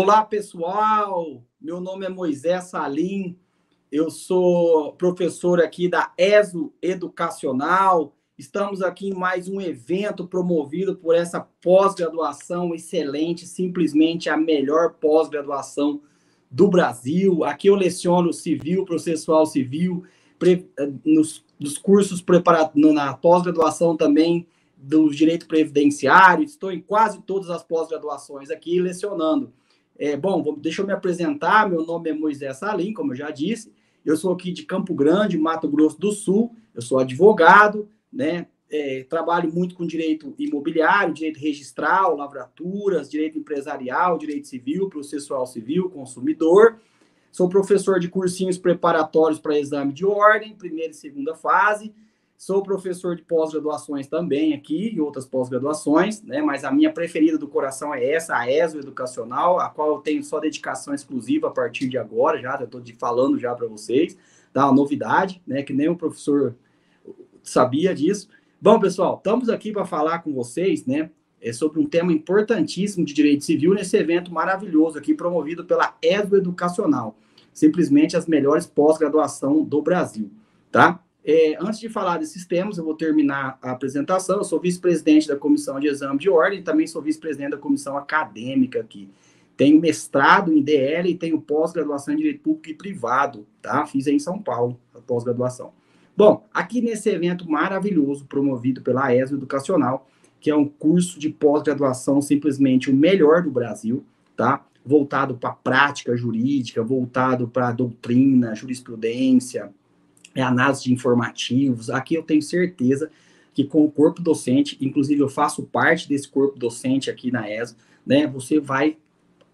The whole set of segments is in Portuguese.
Olá, pessoal! Meu nome é Moisés Salim, eu sou professor aqui da ESO Educacional. Estamos aqui em mais um evento promovido por essa pós-graduação excelente, simplesmente a melhor pós-graduação do Brasil. Aqui eu leciono civil, processual civil, nos cursos preparatórios, na pós-graduação também do direito previdenciário. Estou em quase todas as pós-graduações aqui lecionando. Deixa eu me apresentar. Meu nome é Moisés Salim, como eu já disse. Eu sou aqui de Campo Grande, Mato Grosso do Sul. Eu sou advogado, né? Trabalho muito com direito imobiliário, direito registral, lavraturas, direito empresarial, direito civil, processual civil, consumidor. Sou professor de cursinhos preparatórios para exame de ordem, primeira e segunda fase. Sou professor de pós-graduações também aqui, e outras pós-graduações, né? Mas a minha preferida do coração é essa, a ESO Educacional, a qual eu tenho só dedicação exclusiva a partir de agora, já estou falando já para vocês, tá? Uma novidade, né? Que nem o professor sabia disso. Bom, pessoal, estamos aqui para falar com vocês, né? Sobre um tema importantíssimo de direito civil nesse evento maravilhoso aqui, promovido pela ESO Educacional. Simplesmente as melhores pós-graduação do Brasil, tá? Antes de falar desses temas, eu vou terminar a apresentação. Eu sou vice-presidente da Comissão de Exame de Ordem e também sou vice-presidente da Comissão Acadêmica aqui. Tenho mestrado em DL e tenho pós-graduação em Direito Público e Privado, tá? Fiz aí em São Paulo, a pós-graduação. Bom, aqui nesse evento maravilhoso, promovido pela ESO Educacional, que é um curso de pós-graduação simplesmente o melhor do Brasil, tá? Voltado para a prática jurídica, voltado para a doutrina, jurisprudência, análise de informativos. Aqui eu tenho certeza que com o corpo docente, inclusive eu faço parte desse corpo docente aqui na ESO, né, você vai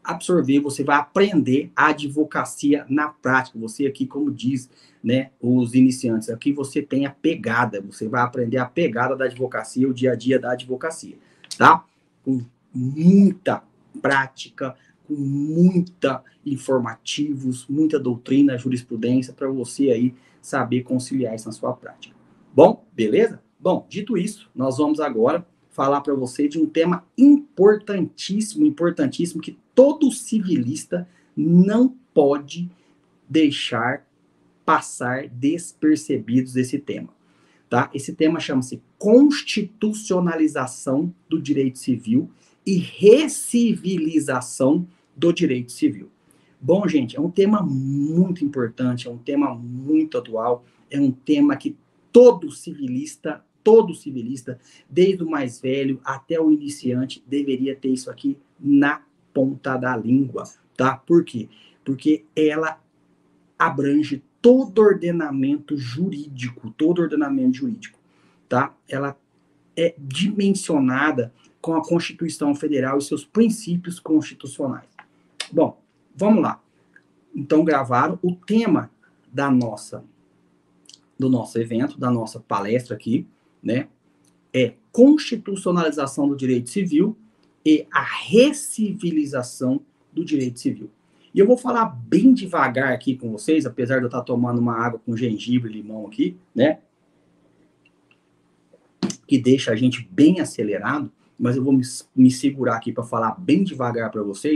absorver, você vai aprender a advocacia na prática. Você aqui, como diz, né, os iniciantes, aqui você tem a pegada, você vai aprender a pegada da advocacia, o dia a dia da advocacia, tá? Com muita prática, com muita informativos, muita doutrina, jurisprudência, para você aí saber conciliar isso na sua prática. Bom, beleza? Bom, dito isso, nós vamos agora falar para você de um tema importantíssimo, importantíssimo, que todo civilista não pode deixar passar despercebidos esse tema, tá? Esse tema chama-se constitucionalização do direito civil e recivilização do direito civil. Bom, gente, é um tema muito importante, é um tema muito atual, é um tema que todo civilista, desde o mais velho até o iniciante, deveria ter isso aqui na ponta da língua, tá? Por quê? Porque ela abrange todo ordenamento jurídico, tá? Ela é dimensionada com a Constituição Federal e seus princípios constitucionais. Bom, vamos lá. Então, gravaram o tema do nosso evento, da nossa palestra aqui, né? É constitucionalização do direito civil e a recivilização do direito civil. E eu vou falar bem devagar aqui com vocês, apesar de eu estar tomando uma água com gengibre e limão aqui, né? Que deixa a gente bem acelerado, mas eu vou me segurar aqui para falar bem devagar para você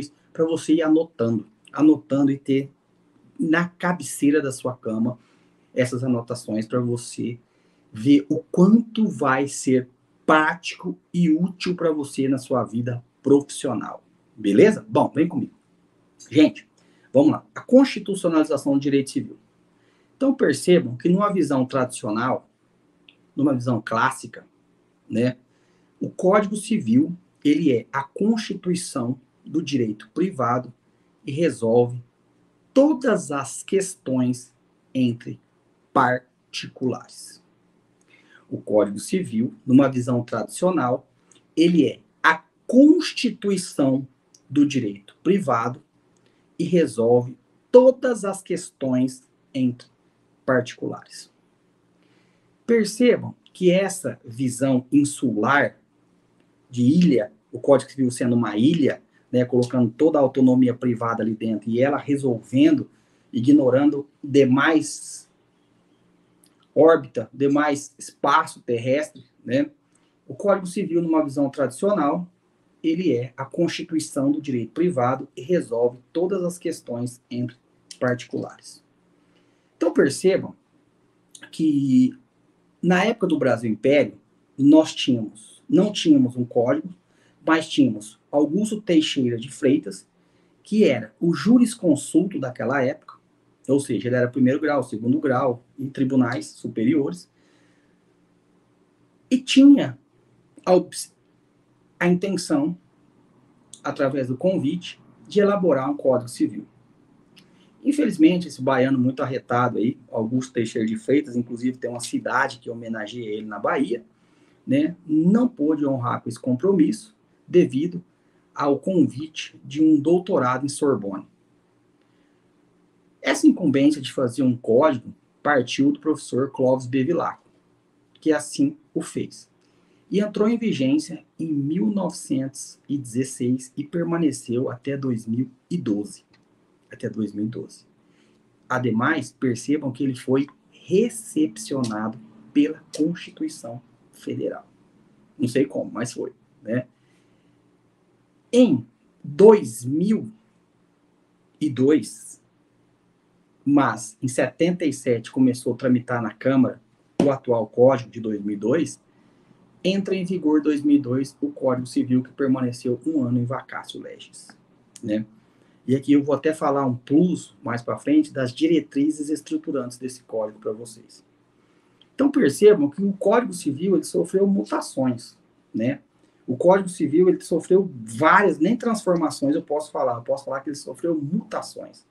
ir anotando e ter na cabeceira da sua cama essas anotações para você ver o quanto vai ser prático e útil para você na sua vida profissional. Beleza? Bom, vem comigo. Gente, vamos lá. A constitucionalização do direito civil. Então, percebam que numa visão tradicional, numa visão clássica, né, o Código Civil, ele é a constituição do direito privado e resolve todas as questões entre particulares. O Código Civil, numa visão tradicional, ele é a constituição do direito privado e resolve todas as questões entre particulares. Percebam que essa visão insular de ilha, o Código Civil sendo uma ilha, né, colocando toda a autonomia privada ali dentro e ela resolvendo, ignorando demais órbita, demais espaço terrestre, né? O Código Civil, numa visão tradicional, ele é a constituição do direito privado e resolve todas as questões entre particulares. Então percebam que na época do Brasil Império, nós não tínhamos um código, mas tínhamos Augusto Teixeira de Freitas, que era o jurisconsulto daquela época, ou seja, ele era primeiro grau, segundo grau, em tribunais superiores, e tinha a intenção, através do convite, de elaborar um Código Civil. Infelizmente, esse baiano muito arretado aí, Augusto Teixeira de Freitas, inclusive tem uma cidade que homenageia ele na Bahia, né, não pôde honrar com esse compromisso devido ao convite de um doutorado em Sorbonne. Essa incumbência de fazer um código partiu do professor Clóvis Bevilacqua, que assim o fez. E entrou em vigência em 1916 e permaneceu até 2012. Ademais, percebam que ele foi recepcionado pela Constituição Federal. Não sei como, mas foi, né? Em 2002, mas em 77 começou a tramitar na Câmara o atual Código de 2002, entra em vigor em 2002 o Código Civil, que permaneceu um ano em vacatio legis, né? E aqui eu vou até falar um plus mais para frente das diretrizes estruturantes desse código para vocês. Então percebam que o Código Civil ele sofreu mutações, né? O Código Civil ele sofreu várias, nem transformações eu posso falar que ele sofreu mutações.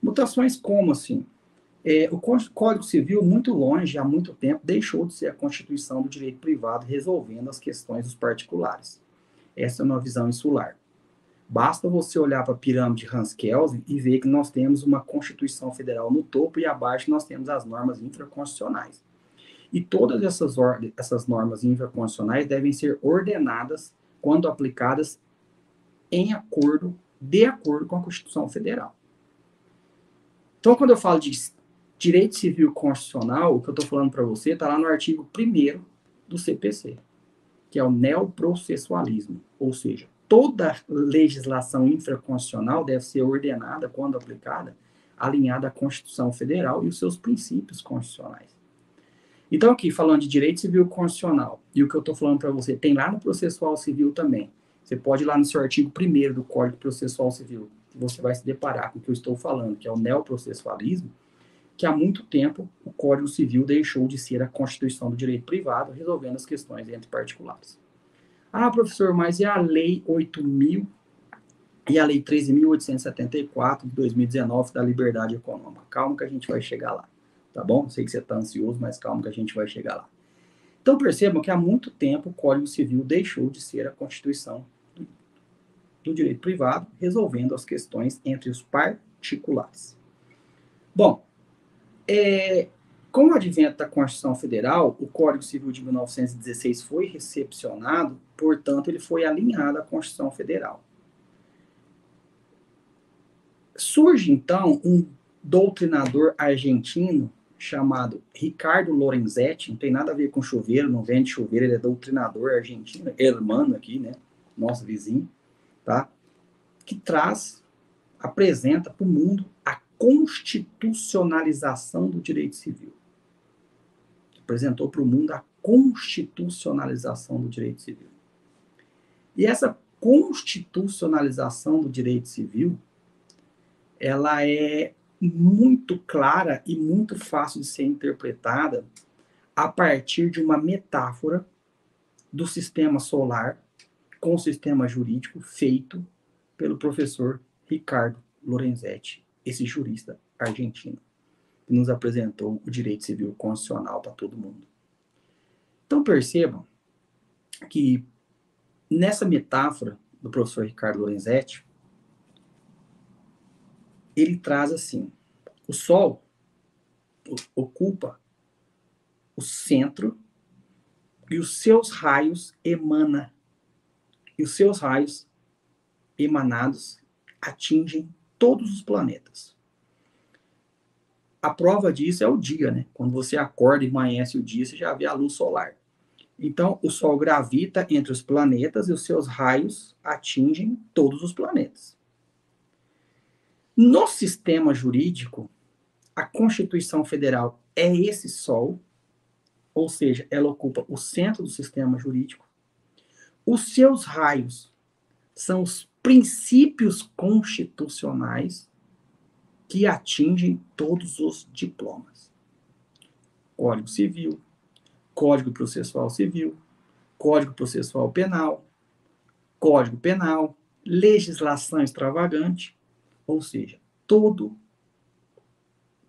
Mutações como assim? O Código Civil, muito longe, há muito tempo, deixou de ser a constituição do direito privado, resolvendo as questões dos particulares. Essa é uma visão insular. Basta você olhar para a pirâmide de Hans Kelsen e ver que nós temos uma Constituição Federal no topo e abaixo nós temos as normas infraconstitucionais. E todas essas normas infraconstitucionais devem ser ordenadas quando aplicadas de acordo com a Constituição Federal. Então, quando eu falo de direito civil constitucional, o que eu estou falando para você está lá no artigo 1º do CPC, que é o neoprocessualismo, ou seja, toda legislação infraconstitucional deve ser ordenada, quando aplicada, alinhada à Constituição Federal e os seus princípios constitucionais. Então, aqui, falando de direito civil constitucional, e o que eu estou falando para você, tem lá no processual civil também. Você pode ir lá no seu artigo 1º do Código Processual Civil, que você vai se deparar com o que eu estou falando, que é o neoprocessualismo, que há muito tempo o Código Civil deixou de ser a Constituição do direito privado, resolvendo as questões entre particulares. Ah, professor, mas e a Lei 8.000 e a Lei 13.874 de 2019 da Liberdade Econômica? Calma que a gente vai chegar lá, tá bom? Sei que você está ansioso, mas calma que a gente vai chegar lá. Então percebam que há muito tempo o Código Civil deixou de ser a Constituição do direito privado, resolvendo as questões entre os particulares. Bom, com o advento da Constituição Federal, o Código Civil de 1916 foi recepcionado, portanto, ele foi alinhado à Constituição Federal. Surge, então, um doutrinador argentino chamado Ricardo Lorenzetti, não tem nada a ver com chuveiro, não vende chuveiro, ele é doutrinador argentino, hermano aqui, né, nosso vizinho, tá? Que apresenta para o mundo a constitucionalização do direito civil. Apresentou para o mundo a constitucionalização do direito civil. E essa constitucionalização do direito civil, ela é muito clara e muito fácil de ser interpretada a partir de uma metáfora do sistema solar com o sistema jurídico feito pelo professor Ricardo Lorenzetti, esse jurista argentino, que nos apresentou o direito civil constitucional para todo mundo. Então percebam que nessa metáfora do professor Ricardo Lorenzetti, ele traz assim: o Sol ocupa o centro e os seus raios emanados atingem todos os planetas. A prova disso é o dia, né? Quando você acorda e amanhece o dia, você já vê a luz solar. Então, o Sol gravita entre os planetas e os seus raios atingem todos os planetas. No sistema jurídico, a Constituição Federal é esse Sol, ou seja, ela ocupa o centro do sistema jurídico. Os seus raios são os princípios constitucionais que atingem todos os diplomas. Código Civil, Código Processual Civil, Código Processual Penal, Código Penal, legislação extravagante, ou seja,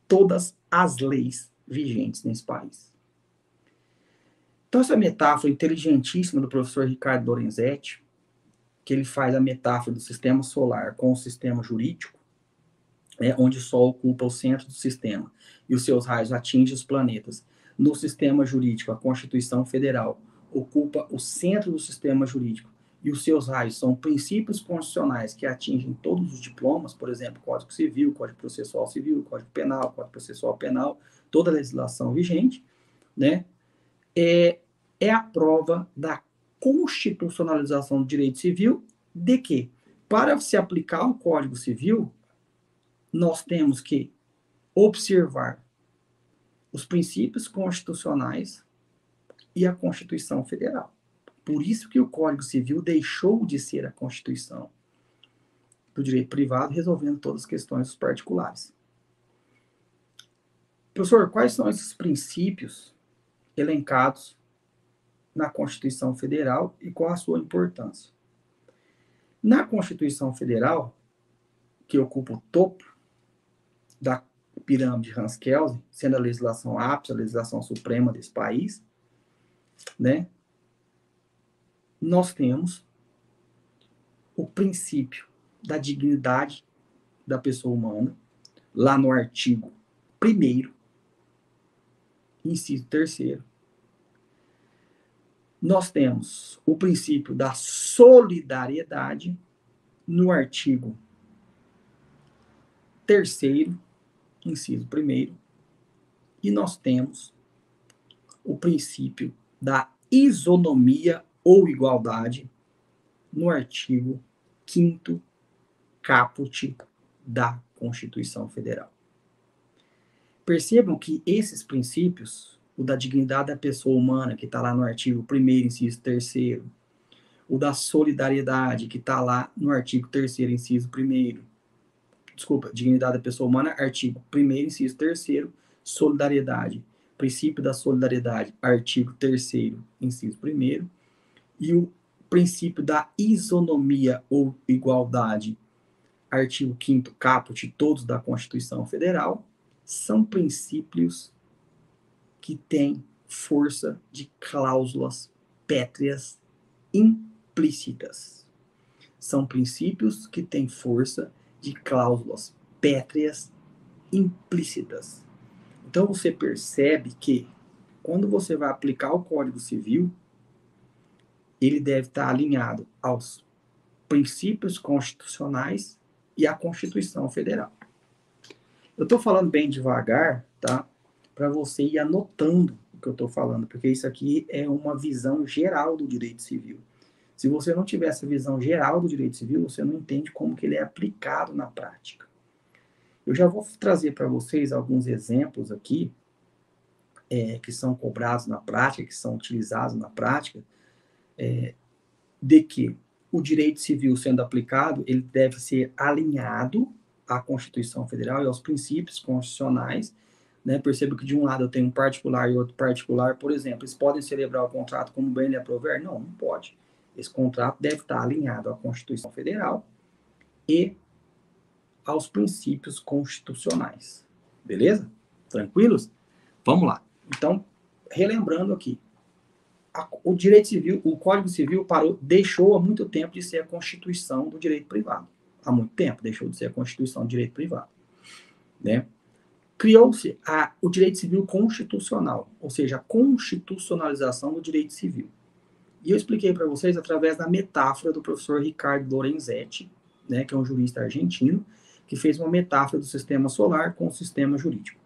todas as leis vigentes nesse país. Então, essa metáfora inteligentíssima do professor Ricardo Lorenzetti, que ele faz a metáfora do sistema solar com o sistema jurídico, onde o Sol ocupa o centro do sistema e os seus raios atingem os planetas. No sistema jurídico, a Constituição Federal ocupa o centro do sistema jurídico e os seus raios são princípios constitucionais que atingem todos os diplomas, por exemplo, Código Civil, Código Processual Civil, Código Penal, Código Processual Penal, toda a legislação vigente, né? É a prova da constitucionalização do direito civil de que, para se aplicar o Código Civil, nós temos que observar os princípios constitucionais e a Constituição Federal. Por isso que o Código Civil deixou de ser a Constituição do direito privado, resolvendo todas as questões dos particulares. Professor, quais são esses princípios elencados na Constituição Federal e qual a sua importância? Na Constituição Federal, que ocupa o topo da pirâmide Hans-Kelsen, sendo a legislação ápice, a legislação suprema desse país, né? Nós temos o princípio da dignidade da pessoa humana, lá no artigo 1º, inciso 3º. Nós temos o princípio da solidariedade no artigo 3º, inciso 1º, e nós temos o princípio da isonomia ou igualdade no artigo 5º caput da Constituição Federal. Percebam que esses princípios, o da dignidade da pessoa humana, que está lá no artigo 1º, inciso 3º, o da solidariedade, que está lá no artigo 3º, inciso 1º, desculpa, dignidade da pessoa humana, artigo 1º, inciso 3º, solidariedade, princípio da solidariedade, artigo 3º, inciso 1º, e o princípio da isonomia ou igualdade, artigo 5º caput, todos da Constituição Federal, são princípios que têm força de cláusulas pétreas implícitas. São princípios que têm força de cláusulas pétreas implícitas. Então, você percebe que, quando você vai aplicar o Código Civil, ele deve estar alinhado aos princípios constitucionais e à Constituição Federal. Eu estou falando bem devagar, tá? Para você ir anotando o que eu estou falando, porque isso aqui é uma visão geral do direito civil. Se você não tiver essa visão geral do direito civil, você não entende como que ele é aplicado na prática. Eu já vou trazer para vocês alguns exemplos aqui, que são cobrados na prática, que são utilizados na prática, de que o direito civil sendo aplicado, ele deve ser alinhado à Constituição Federal e aos princípios constitucionais, né? Perceba que de um lado eu tenho um particular e outro particular, por exemplo, eles podem celebrar o contrato como bem lhe aprover? Não, não pode. Esse contrato deve estar alinhado à Constituição Federal e aos princípios constitucionais. Beleza? Tranquilos? Vamos lá. Então, relembrando aqui, o direito civil, o Código Civil deixou há muito tempo de ser a Constituição do direito privado. Há muito tempo deixou de ser a Constituição do direito privado, né? Criou-se o direito civil constitucional, ou seja, a constitucionalização do direito civil. E eu expliquei para vocês através da metáfora do professor Ricardo Lorenzetti, né, que é um jurista argentino, que fez uma metáfora do sistema solar com o sistema jurídico.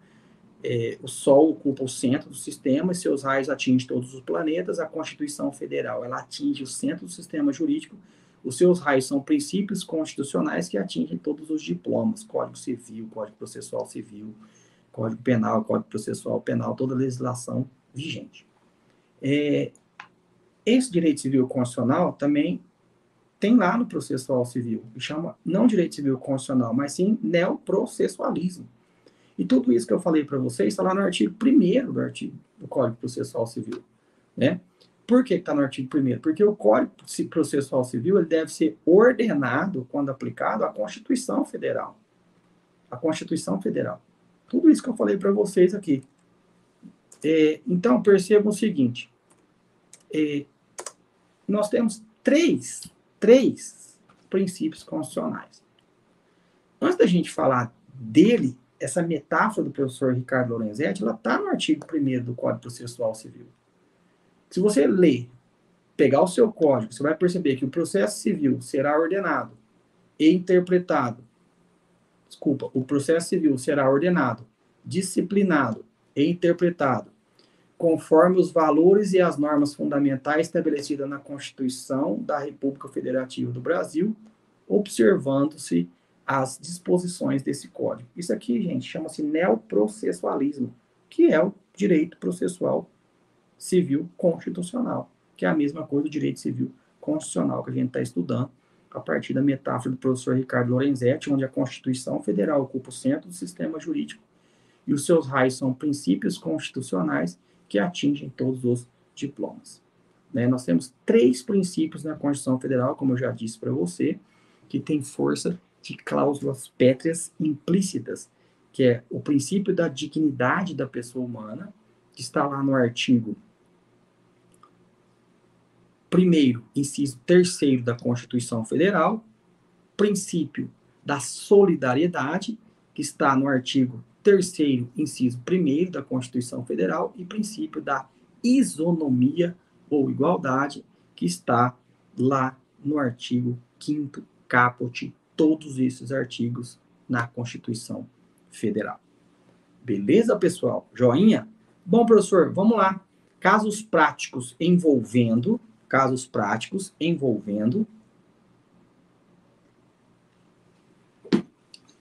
o Sol ocupa o centro do sistema e seus raios atingem todos os planetas. A Constituição Federal, ela atinge o centro do sistema jurídico. Os seus raios são princípios constitucionais que atingem todos os diplomas, Código Civil, Código Processual Civil, Código Penal, Código Processual Penal, toda a legislação vigente. Esse direito civil constitucional também tem lá no processual civil, que chama não direito civil constitucional, mas sim neoprocessualismo. E tudo isso que eu falei para vocês está lá no artigo 1º do Código Processual Civil, né? Por que está no artigo 1º? Porque o Código Processual Civil ele deve ser ordenado, quando aplicado, à Constituição Federal. A Constituição Federal. Tudo isso que eu falei para vocês aqui. Então, percebam o seguinte. Nós temos três princípios constitucionais. Antes da gente falar dele, essa metáfora do professor Ricardo Lorenzetti, ela está no artigo 1º do Código Processual Civil. Se você ler, pegar o seu código, você vai perceber que o processo civil será ordenado e interpretado. Desculpa, o processo civil será ordenado, disciplinado e interpretado conforme os valores e as normas fundamentais estabelecidas na Constituição da República Federativa do Brasil, observando-se as disposições desse código. Isso aqui, gente, chama-se neoprocessualismo, que é o direito processual civil constitucional, que é a mesma coisa do direito civil constitucional que a gente está estudando a partir da metáfora do professor Ricardo Lorenzetti, onde a Constituição Federal ocupa o centro do sistema jurídico e os seus raios são princípios constitucionais que atingem todos os diplomas. Né? Nós temos 3 princípios na Constituição Federal, como eu já disse para você, que tem força de cláusulas pétreas implícitas, que é o princípio da dignidade da pessoa humana, que está lá no artigo 1º, inciso 3º da Constituição Federal, princípio da solidariedade, que está no artigo 3º, inciso 1º da Constituição Federal, e princípio da isonomia ou igualdade, que está lá no artigo 5º, caput, todos esses artigos na Constituição Federal. Beleza, pessoal? Joinha? Bom, professor, vamos lá. Casos práticos envolvendo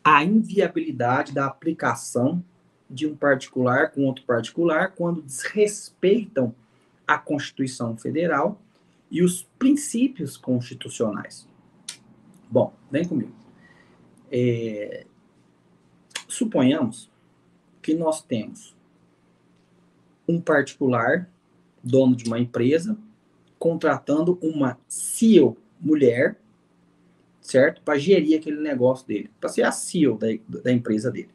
a inviabilidade da aplicação de um particular com outro particular quando desrespeitam a Constituição Federal e os princípios constitucionais. Bom, vem comigo. Suponhamos que nós temos um particular, dono de uma empresa, contratando uma CEO mulher, certo? Para gerir aquele negócio dele, para ser a CEO da empresa dele,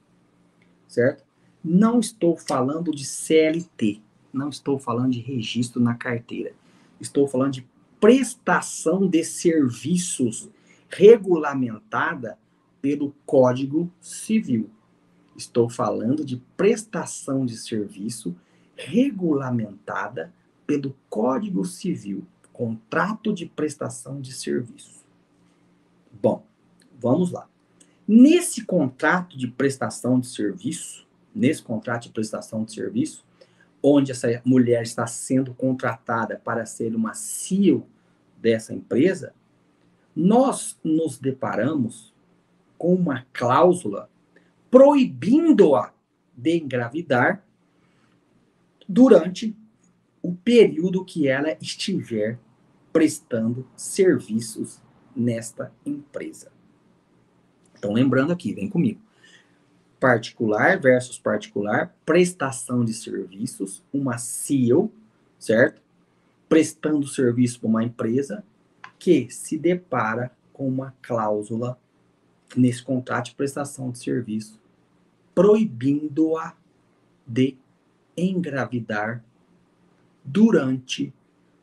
certo? Não estou falando de CLT, não estou falando de registro na carteira, estou falando de prestação de serviços regulamentada pelo Código Civil. Estou falando de prestação de serviço regulamentada pelo Código Civil, contrato de prestação de serviço. Bom, vamos lá. Nesse contrato de prestação de serviço, onde essa mulher está sendo contratada para ser uma CEO dessa empresa, nós nos deparamos com uma cláusula proibindo-a de engravidar durante o período que ela estiver prestando serviços nesta empresa. Então, lembrando aqui, vem comigo. Particular versus particular, prestação de serviços, uma CEO, certo? Prestando serviço para uma empresa que se depara com uma cláusula nesse contrato de prestação de serviço, proibindo-a de engravidar durante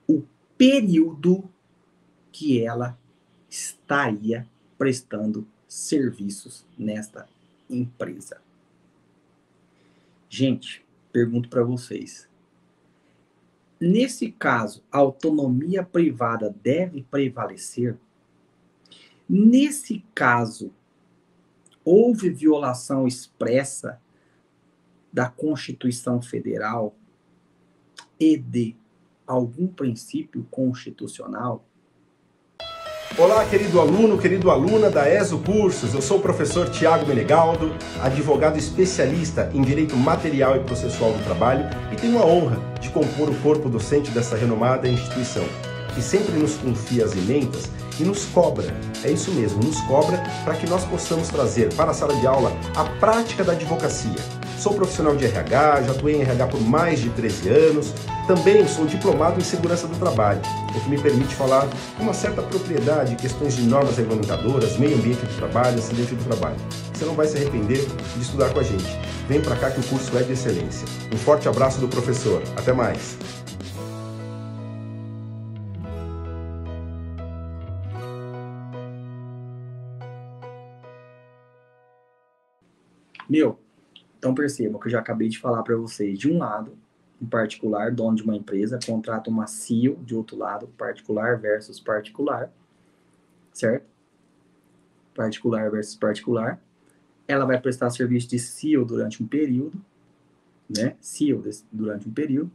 o período que ela estaria prestando serviços nesta empresa. Gente, pergunto para vocês. Nesse caso, a autonomia privada deve prevalecer? Nesse caso, houve violação expressa da Constituição Federal e de algum princípio constitucional? Olá, querido aluno, querido aluna da ESO Cursos. Eu sou o professor Tiago Menegaldo, advogado especialista em Direito Material e Processual do Trabalho e tenho a honra de compor o corpo docente dessa renomada instituição, que sempre nos confia as emendas e nos cobra, é isso mesmo, nos cobra para que nós possamos trazer para a sala de aula a prática da advocacia. Sou profissional de RH, já atuei em RH por mais de 13 anos, também sou diplomado em segurança do trabalho, o que me permite falar com uma certa propriedade questões de normas regulamentadoras, meio ambiente do trabalho, acidente do trabalho. Você não vai se arrepender de estudar com a gente. Vem para cá que o curso é de excelência. Um forte abraço do professor. Até mais. Então percebam que eu já acabei de falar para vocês. De um lado, um particular, dono de uma empresa, contrata uma CEO, de outro lado, particular versus particular, certo? Particular versus particular. Ela vai prestar serviço de CEO durante um período, né? CEO durante um período.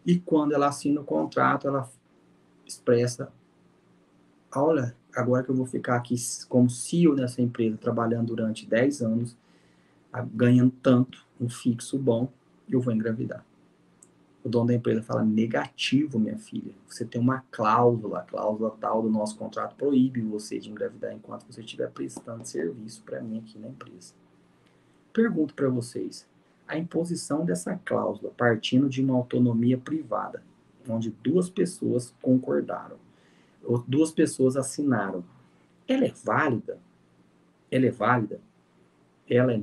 E quando ela assina o contrato, ela expressa: olha, agora que eu vou ficar aqui como CEO nessa empresa, trabalhando durante 10 anos, ganhando tanto, um fixo bom, eu vou engravidar. O dono da empresa fala: negativo, minha filha. Você tem uma cláusula, a cláusula tal do nosso contrato proíbe você de engravidar enquanto você estiver prestando serviço para mim aqui na empresa. Pergunto para vocês: a imposição dessa cláusula partindo de uma autonomia privada, onde duas pessoas concordaram, ou duas pessoas assinaram, ela é válida? Ela é válida? Ela é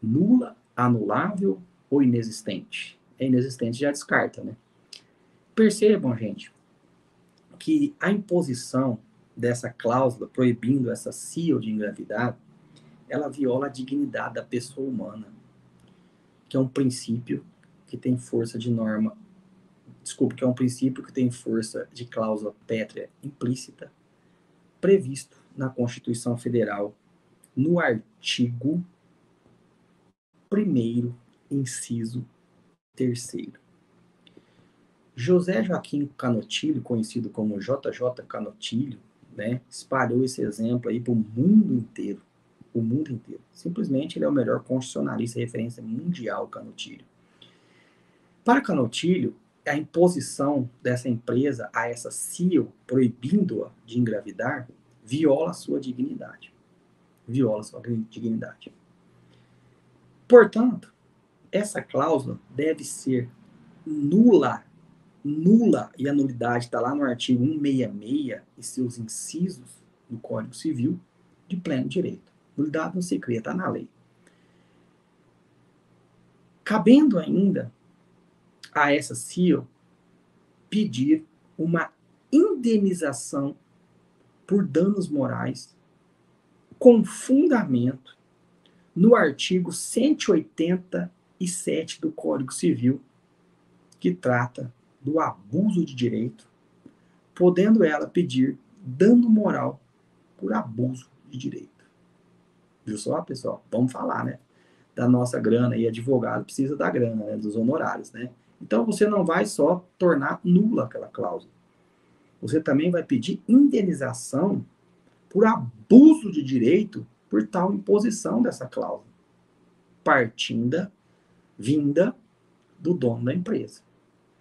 nula, anulável ou inexistente? É inexistente, já descarta, né? Percebam, gente, que a imposição dessa cláusula proibindo essa CEO de engravidar, ela viola a dignidade da pessoa humana, que é um princípio que tem força de norma, que é um princípio que tem força de cláusula pétrea implícita, previsto na Constituição Federal, no artigo 1º, inciso 3º. José Joaquim Canotilho, conhecido como JJ Canotilho, né, espalhou esse exemplo aí para o mundo inteiro. O mundo inteiro. Simplesmente ele é o melhor constitucionalista de referência mundial, Canotilho. Para Canotilho, a imposição dessa empresa a essa CEO, proibindo-a de engravidar, viola a sua dignidade. Viola a sua dignidade. Portanto, essa cláusula deve ser nula, e a nulidade está lá no artigo 166 e seus incisos do Código Civil, de pleno direito. Nulidade não se cria, está na lei. Cabendo ainda a essa CEO pedir uma indenização por danos morais com fundamento no artigo 187 do Código Civil, que trata do abuso de direito, podendo ela pedir dano moral por abuso de direito. Viu só, pessoal? Vamos falar, né? Da nossa grana, e advogado precisa da grana, né? Dos honorários, né? Então, você não vai só tornar nula aquela cláusula. Você também vai pedir indenização por abuso de direito por tal imposição dessa cláusula, vinda do dono da empresa.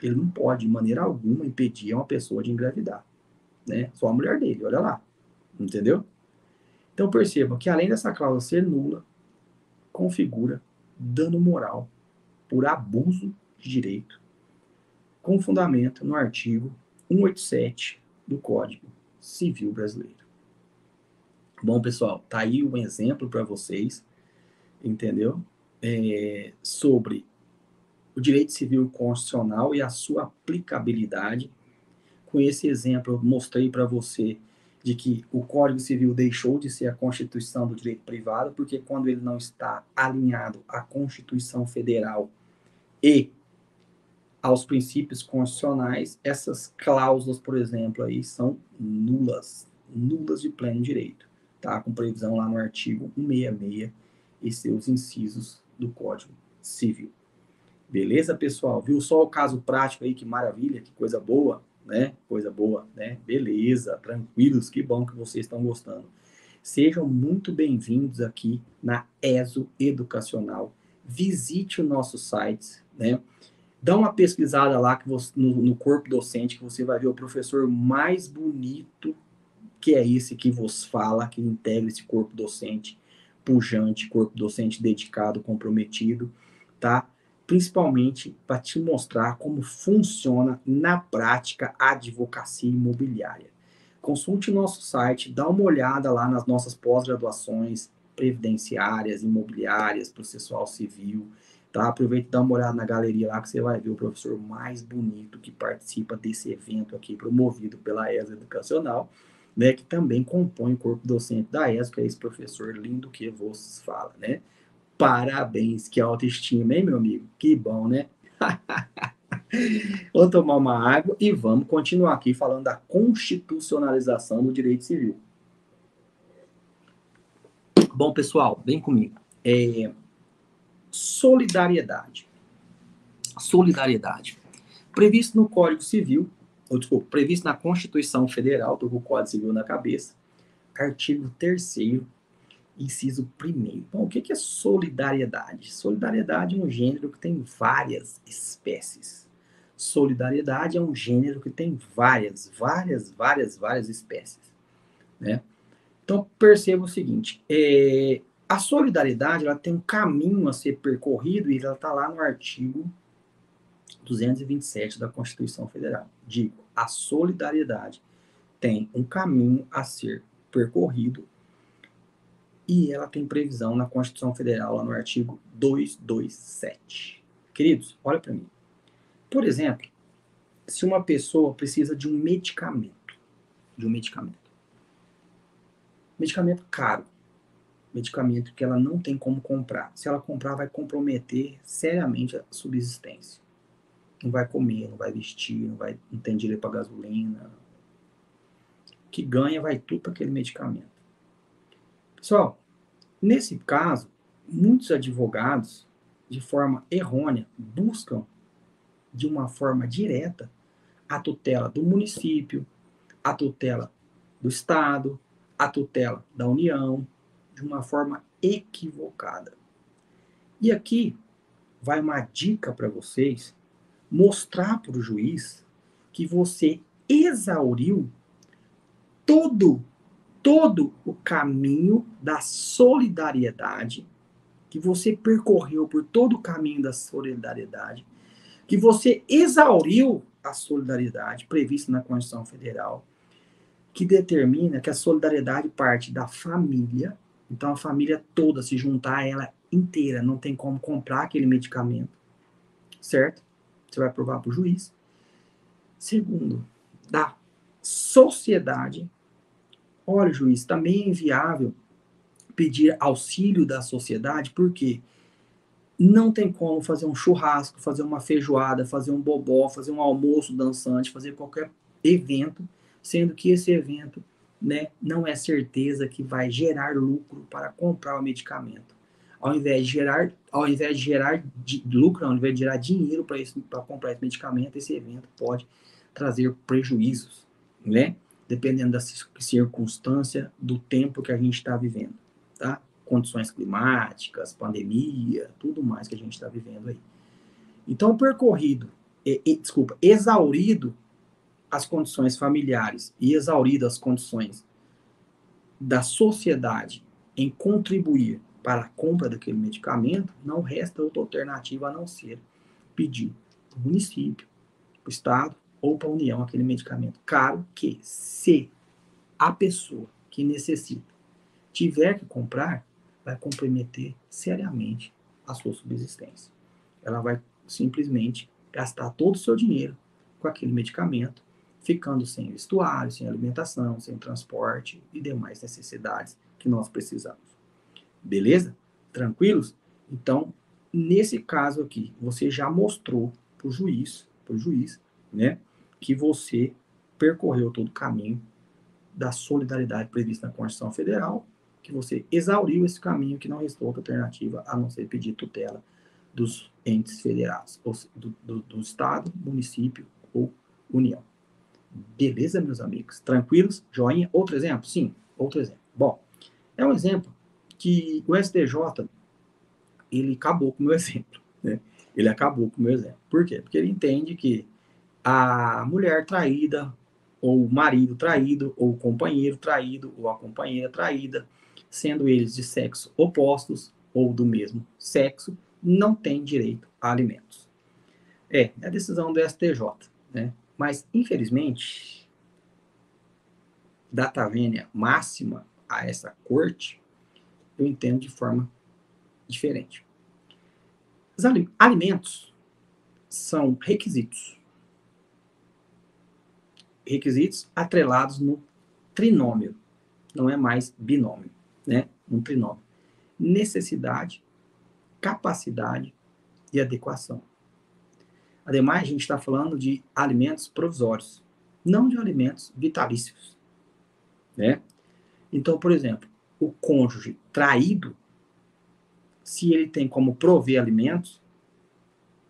Ele não pode, de maneira alguma, impedir uma pessoa de engravidar, né? Só a mulher dele, olha lá. Entendeu? Então, percebam que, além dessa cláusula ser nula, configura dano moral por abuso de direito, com fundamento no artigo 187 do Código Civil Brasileiro. Bom, pessoal, tá aí um exemplo para vocês, entendeu? Sobre o direito civil constitucional e a sua aplicabilidade. Com esse exemplo, eu mostrei para você de que o Código Civil deixou de ser a Constituição do direito privado, porque quando ele não está alinhado à Constituição Federal e aos princípios constitucionais, essas cláusulas, por exemplo, aí são nulas de pleno direito, tá? Com previsão lá no artigo 166 e seus incisos do Código Civil. Beleza, pessoal? Viu só o caso prático aí? Que maravilha, que coisa boa, né? Coisa boa, né? Beleza, tranquilos, que bom que vocês estão gostando. Sejam muito bem-vindos aqui na ESO Educacional. Visite o nosso site, né? Dá uma pesquisada lá que você, no corpo docente, que você vai ver o professor mais bonito, que é esse que vos fala, que integra esse corpo docente pujante, corpo docente dedicado, comprometido, tá? Principalmente para te mostrar como funciona na prática a advocacia imobiliária. Consulte o nosso site, dá uma olhada lá nas nossas pós-graduações previdenciárias, imobiliárias, processual civil, tá? Aproveita e dá uma olhada na galeria lá que você vai ver o professor mais bonito que participa desse evento aqui, promovido pela ESA Educacional, né, que também compõe o corpo docente da ESO, que é esse professor lindo que vos fala, né? Parabéns, que autoestima, hein, meu amigo? Que bom, né? Vamos tomar uma água e vamos continuar aqui falando da constitucionalização do direito civil. Bom, pessoal, vem comigo. Solidariedade. Solidariedade. Previsto no Código Civil, previsto na Constituição Federal, tô com o Código Civil na cabeça, artigo 3º, inciso 1º. Bom, o que é solidariedade? Solidariedade é um gênero que tem várias espécies. Solidariedade é um gênero que tem várias espécies, né? Então, perceba o seguinte, a solidariedade, ela tem um caminho a ser percorrido e ela está lá no artigo 227 da Constituição Federal. Digo, a solidariedade tem um caminho a ser percorrido e ela tem previsão na Constituição Federal, lá no artigo 227. Queridos, olha para mim. Por exemplo, se uma pessoa precisa de um medicamento caro, medicamento que ela não tem como comprar. Se ela comprar, vai comprometer seriamente a subsistência. Não vai comer, não vai vestir, não tem direito para gasolina. O que ganha vai tudo para aquele medicamento. Pessoal, nesse caso, muitos advogados, de forma errônea, buscam de uma forma direta a tutela do município, a tutela do Estado, a tutela da União, de uma forma equivocada. E aqui vai uma dica para vocês, mostrar para o juiz que você exauriu todo o caminho da solidariedade, que você percorreu por todo o caminho da solidariedade, que você exauriu a solidariedade prevista na Constituição Federal, que determina que a solidariedade parte da família, então a família toda se juntar a ela inteira, não tem como comprar aquele medicamento, certo? Você vai provar para o juiz. Segundo, da sociedade. Olha, juiz, também é inviável pedir auxílio da sociedade, porque não tem como fazer um churrasco, fazer uma feijoada, fazer um bobó, fazer um almoço dançante, fazer qualquer evento, sendo que esse evento, né, não é certeza que vai gerar lucro para comprar o medicamento. Ao invés de gerar lucro, ao invés de gerar dinheiro para comprar esse medicamento, esse evento pode trazer prejuízos, né? Dependendo da circunstância, do tempo que a gente está vivendo, tá? Condições climáticas, pandemia, tudo mais que a gente está vivendo aí. Então, exaurido as condições familiares e exaurido as condições da sociedade em contribuir para a compra daquele medicamento, não resta outra alternativa a não ser pedir para o município, para o Estado ou para a União aquele medicamento caro, que se a pessoa que necessita tiver que comprar, vai comprometer seriamente a sua subsistência. Ela vai simplesmente gastar todo o seu dinheiro com aquele medicamento, ficando sem vestuário, sem alimentação, sem transporte e demais necessidades que nós precisamos. Beleza? Tranquilos? Então, nesse caso aqui, você já mostrou para o juiz, né, que você percorreu todo o caminho da solidariedade prevista na Constituição Federal, que você exauriu esse caminho, que não restou outra alternativa a não ser pedir tutela dos entes federados, ou do Estado, município ou União. Beleza, meus amigos? Tranquilos? Joinha? Outro exemplo? Sim, outro exemplo. Bom, é um exemplo que o STJ, ele acabou com o meu exemplo, né? Ele acabou com o meu exemplo. Por quê? Porque ele entende que a mulher traída, ou o marido traído, ou o companheiro traído, ou a companheira traída, sendo eles de sexo opostos ou do mesmo sexo, não tem direito a alimentos. É a decisão do STJ, né? Mas, infelizmente, data vênia máxima a essa corte, eu entendo de forma diferente. Os alimentos são requisitos. Requisitos atrelados no trinômio. Não é mais binômio, né? Um trinômio. Necessidade, capacidade e adequação. Ademais, a gente está falando de alimentos provisórios, não de alimentos vitalícios, né? Então, por exemplo, o cônjuge traído, se ele tem como prover alimentos,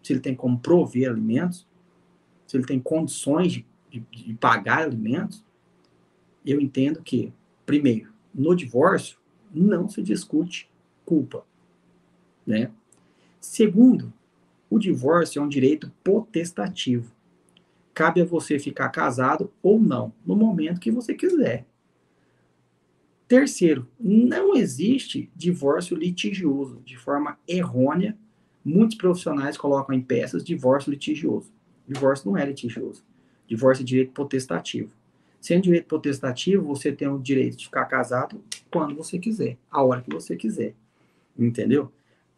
se ele tem condições de pagar alimentos, eu entendo que, primeiro, no divórcio, não se discute culpa, né? Segundo, o divórcio é um direito potestativo. Cabe a você ficar casado ou não, no momento que você quiser. Terceiro, não existe divórcio litigioso. De forma errônea, muitos profissionais colocam em peças divórcio litigioso. Divórcio não é litigioso. Divórcio é direito potestativo. Sendo direito potestativo, você tem o direito de ficar casado quando você quiser, a hora que você quiser. Entendeu?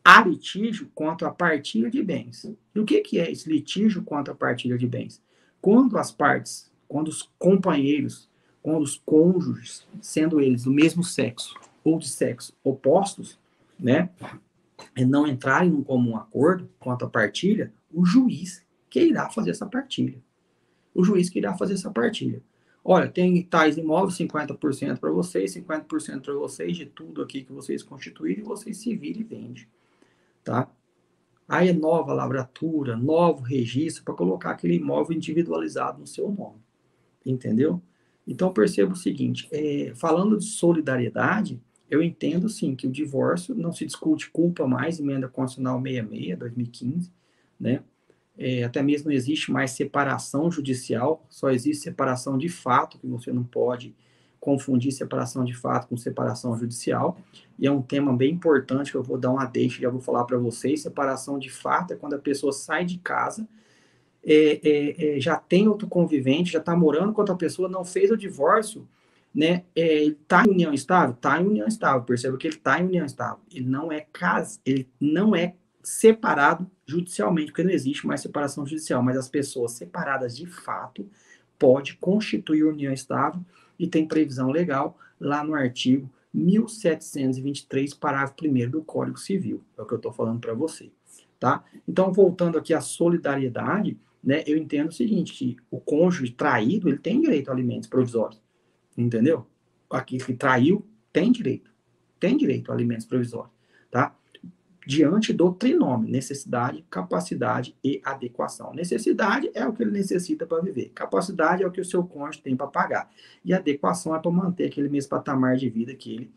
Há litígio quanto à partilha de bens. E o que é esse litígio quanto à partilha de bens? Quando as partes, quando os companheiros, quando os cônjuges, sendo eles do mesmo sexo ou de sexo opostos, né, não entrarem num comum acordo quanto à partilha, o juiz que irá fazer essa partilha. O juiz que irá fazer essa partilha. Olha, tem tais imóveis, 50% para vocês, 50% para vocês, de tudo aqui que vocês constituírem, vocês se viram e vendem. Tá? Aí é nova lavratura, novo registro para colocar aquele imóvel individualizado no seu nome. Entendeu? Então, perceba o seguinte, falando de solidariedade, eu entendo, sim, que o divórcio não se discute culpa mais, emenda constitucional 66, 2015, né? Até mesmo não existe mais separação judicial, só existe separação de fato, que você não pode confundir separação de fato com separação judicial, e é um tema bem importante que eu vou dar uma deixa, já vou falar para vocês. Separação de fato é quando a pessoa sai de casa, já tem outro convivente, já está morando com outra pessoa, não fez o divórcio, né? Está em união estável? Está em união estável, perceba que ele está em união estável, ele não é separado judicialmente, porque não existe mais separação judicial, mas as pessoas separadas de fato pode constituir união estável e tem previsão legal lá no artigo 1723, parágrafo 1º do Código Civil. É o que eu estou falando para você, tá? Então, voltando aqui à solidariedade, né, eu entendo o seguinte, que o cônjuge traído, ele tem direito a alimentos provisórios, entendeu? Aquele que traiu tem direito a alimentos provisórios, tá? Diante do trinômio, necessidade, capacidade e adequação. Necessidade é o que ele necessita para viver. Capacidade é o que o seu cônjuge tem para pagar. E adequação é para manter aquele mesmo patamar de vida que ele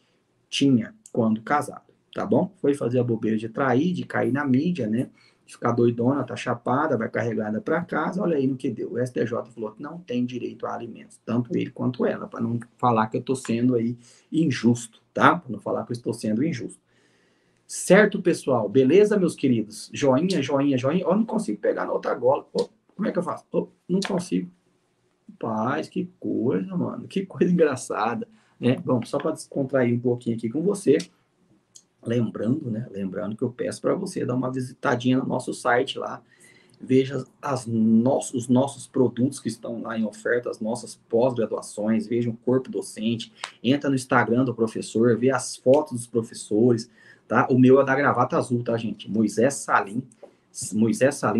tinha quando casado, tá bom? Foi fazer a bobeira de trair, de cair na mídia, né? De ficar doidona, tá chapada, vai carregada para casa, olha aí no que deu. O STJ falou que não tem direito a alimentos, tanto ele quanto ela, para não falar que eu estou sendo aí injusto, tá? Para não falar que eu estou sendo injusto. Certo, pessoal? Beleza, meus queridos? Joinha, joinha, joinha. Ó, não consigo pegar na outra gola. Ó, como é que eu faço? Ó, não consigo. Paz, que coisa, mano. Que coisa engraçada, né? Bom, só para descontrair um pouquinho aqui com você, lembrando, né? Lembrando que eu peço para você dar uma visitadinha no nosso site lá. Veja os nossos produtos que estão lá em oferta, as nossas pós-graduações, veja o corpo docente, entra no Instagram do professor, vê as fotos dos professores, tá? O meu é da gravata azul, tá, gente? Moisés Salim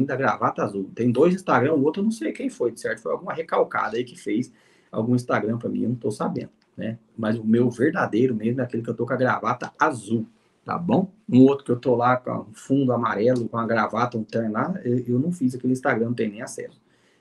da gravata azul. Tem 2 Instagram, o outro eu não sei quem foi, de certo? Foi alguma recalcada aí que fez algum Instagram para mim, eu não tô sabendo, né? Mas o meu verdadeiro mesmo é aquele que eu tô com a gravata azul, tá bom? Um outro que eu tô lá com um fundo amarelo, com a gravata, um terno lá, eu não fiz aquele Instagram, não tem nem acesso.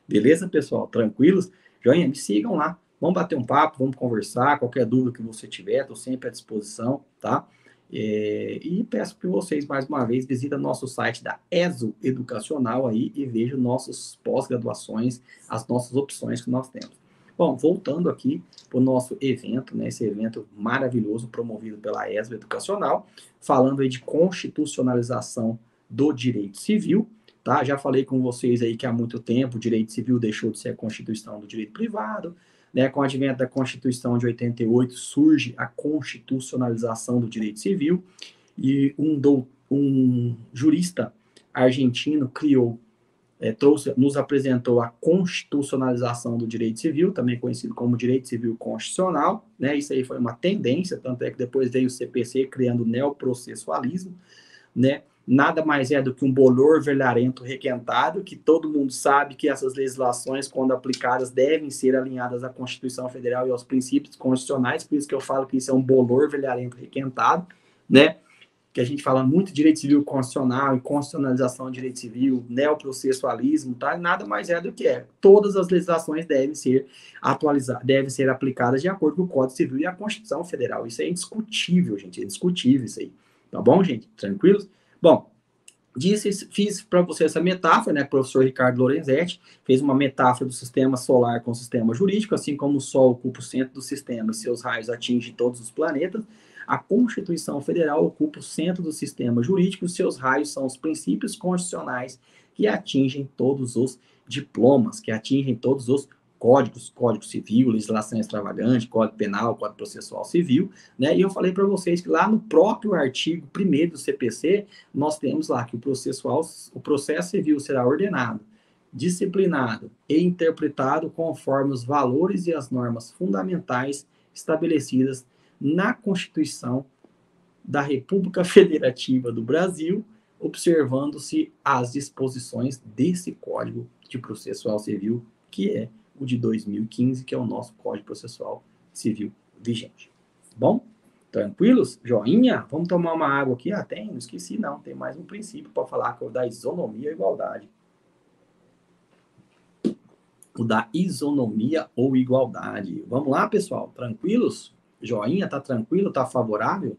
Beleza, pessoal? Tranquilos? Joinha, me sigam lá. Vamos bater um papo, vamos conversar. Qualquer dúvida que você tiver, estou sempre à disposição, tá? E peço que vocês, mais uma vez, visitem nosso site da ESO Educacional aí e vejam nossos pós-graduações, as nossas opções que nós temos. Bom, voltando aqui para o nosso evento, né? Esse evento maravilhoso promovido pela ESO Educacional, falando aí de constitucionalização do direito civil, tá? Já falei com vocês aí que há muito tempo o direito civil deixou de ser a constituição do direito privado, né? Com o advento da Constituição de 88 surge a constitucionalização do direito civil e um jurista argentino nos apresentou a constitucionalização do direito civil, também conhecido como direito civil constitucional, né? Isso aí foi uma tendência, tanto é que depois veio o CPC criando o neoprocessualismo, né? Nada mais é do que um bolor velharento requentado, que todo mundo sabe que essas legislações, quando aplicadas, devem ser alinhadas à Constituição Federal e aos princípios constitucionais, por isso que eu falo que isso é um bolor velharento requentado, né? Que a gente fala muito de direito civil constitucional e constitucionalização do direito civil, neoprocessualismo, tá? Nada mais é do que todas as legislações devem ser atualizadas, devem ser aplicadas de acordo com o Código Civil e a Constituição Federal. Isso é indiscutível, gente, é indiscutível isso aí. Tá bom, gente? Tranquilos? Bom, fiz para você essa metáfora, né? O professor Ricardo Lorenzetti fez uma metáfora do sistema solar com o sistema jurídico, assim como o Sol ocupa o centro do sistema e seus raios atingem todos os planetas, a Constituição Federal ocupa o centro do sistema jurídico e seus raios são os princípios constitucionais que atingem todos os diplomas, que atingem todos os códigos, Código Civil, legislação extravagante, Código Penal, Código Processual Civil, né? E eu falei para vocês que lá no próprio artigo 1º do CPC, nós temos lá que o processo civil será ordenado, disciplinado e interpretado conforme os valores e as normas fundamentais estabelecidas na Constituição da República Federativa do Brasil, observando-se as disposições desse Código de Processual Civil, que é o de 2015, que é o nosso Código Processual Civil vigente. Bom? Tranquilos? Joinha? Vamos tomar uma água aqui? Ah, tem? Não esqueci, não. Tem mais um princípio para falar, que é o da isonomia e igualdade. O da isonomia ou igualdade. Vamos lá, pessoal? Tranquilos? Joinha? Tá tranquilo? Tá favorável?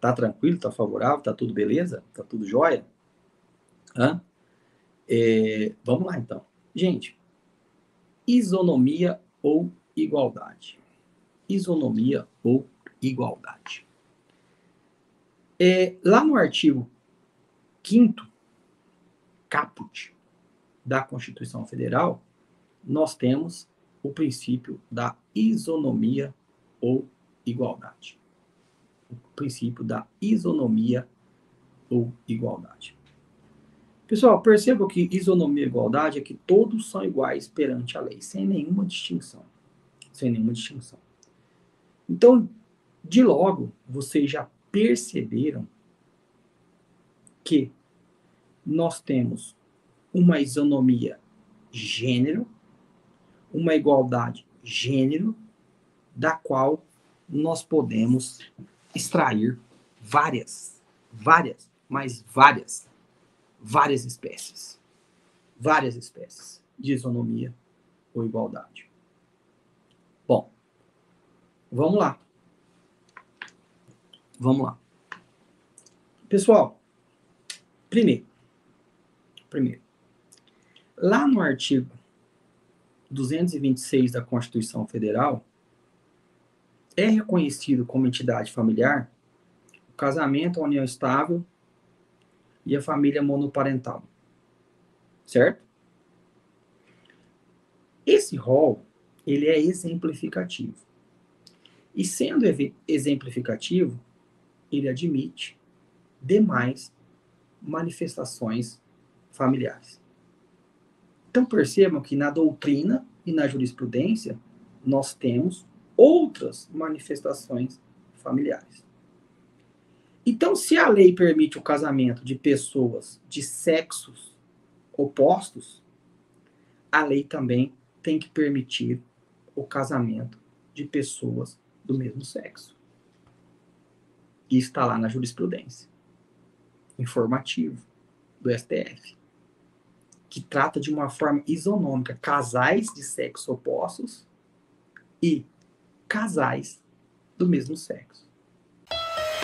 Tá tranquilo? Tá favorável? Tá tudo beleza? Tá tudo jóia? Vamos lá, então. Gente, isonomia ou igualdade? Isonomia ou igualdade? Lá no artigo 5º, caput, da Constituição Federal, nós temos o princípio da isonomia ou igualdade. O princípio da isonomia ou igualdade. Pessoal, percebam que isonomia e igualdade é que todos são iguais perante a lei, sem nenhuma distinção. Sem nenhuma distinção. Então, de logo, vocês já perceberam que nós temos uma isonomia gênero, uma igualdade gênero, da qual nós podemos extrair várias espécies. Várias espécies de isonomia ou igualdade. Bom, vamos lá. Pessoal, primeiro, lá no artigo 226 da Constituição Federal, é reconhecido como entidade familiar o casamento, a união estável e a família monoparental. Certo? Esse rol, ele é exemplificativo. E sendo exemplificativo, ele admite demais manifestações familiares. Então percebam que na doutrina e na jurisprudência nós temos outras manifestações familiares. Então, se a lei permite o casamento de pessoas de sexos opostos, a lei também tem que permitir o casamento de pessoas do mesmo sexo. E está lá na jurisprudência. Informativo do STF. Que trata de uma forma isonômica. Casais de sexos opostos e casais do mesmo sexo.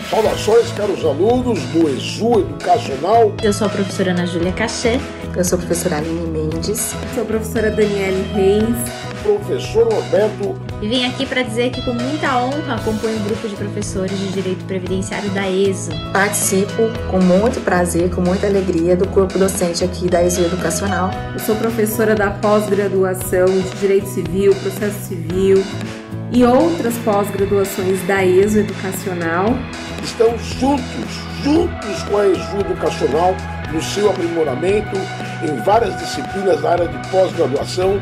Saudações, caros alunos do ESU Educacional. Eu sou a professora Ana Júlia Caché. Eu sou a professora Aline Mendes. Sou a professora Daniele Reis. Professor Roberto. E vim aqui para dizer que com muita honra acompanho o grupo de professores de Direito Previdenciário da ESO. Participo com muito prazer, com muita alegria do corpo docente aqui da ESO Educacional. Eu sou professora da pós-graduação de Direito Civil, Processo Civil e outras pós-graduações da ESO Educacional. Estamos juntos com a ESU Educacional no seu aprimoramento em várias disciplinas da área de pós-graduação.